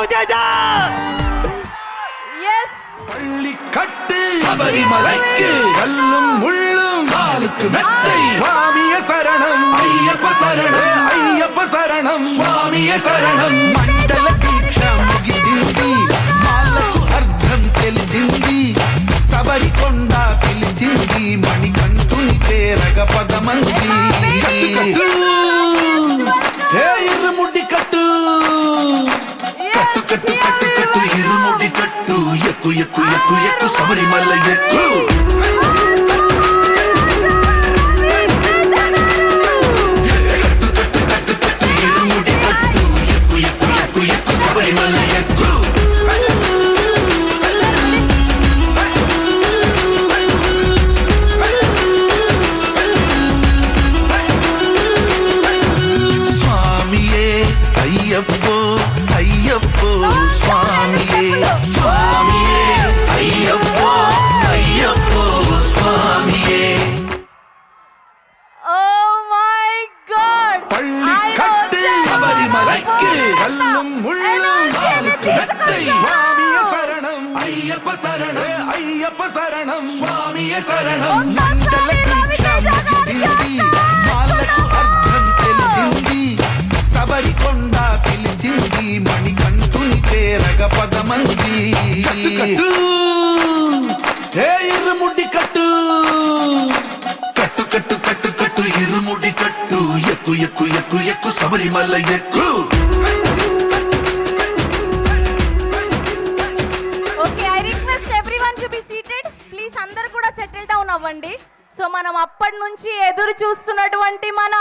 உத்தேசா பள்ளி கட்டு சபரிமலைக்கு கல்லும் முள்ளும் காலுக்கு மெத்தை சுவாமிய சரணம் ஐயப்ப சரணம் ஐயப்ப சரணம் சுவாமிய సరణం మండల దీక్ష ముగిసింది మాలకు అర్థం తెలిసింది సబరికొండ పిలిచింది మణికంఠుని చేరగ పదమంది ఏ ఇరుముడి కట్టు కట్టు కట్టు కట్టు కట్టు ఇరుముడి కట్టు ఎక్కు ఎక్కు ఎక్కు ఎక్కు శబరిమల ఎక్కు అయ్యప్పో అయ్యప్పో స్వామియే స్వామియే అయ్యప్పో అయ్యప్పో స్వామియే ఓ మై గాడ్ పల్లి కట్టే శబరిమలైకి కల్లం ముళ్ళం కాలుకు మెత్తై స్వామియ శరణం అయ్యప్ప శరణం అయ్యప్ప శరణం స్వామియ శరణం మండల దీక్ష ముగిసింది మాలకు అర్థం తెలిసింది సబరికొండ పిలిచింది మణికంఠుని చేరగ పదమంది ఏ ఇరుముడి కట్టు కట్టు కట్టు కట్టు కట్టు ఇరుముడి కట్టు ఎక్కు ఎక్కు ఎక్కు ఎక్కు శబరిమల ఎక్కు okay I request everyone to be seated please అందరూ కూడా సెటిల్ డౌన్ అవ్వండి సో మనం అప్పటి నుంచి ఎదురు చూస్తున్నటువంటి మన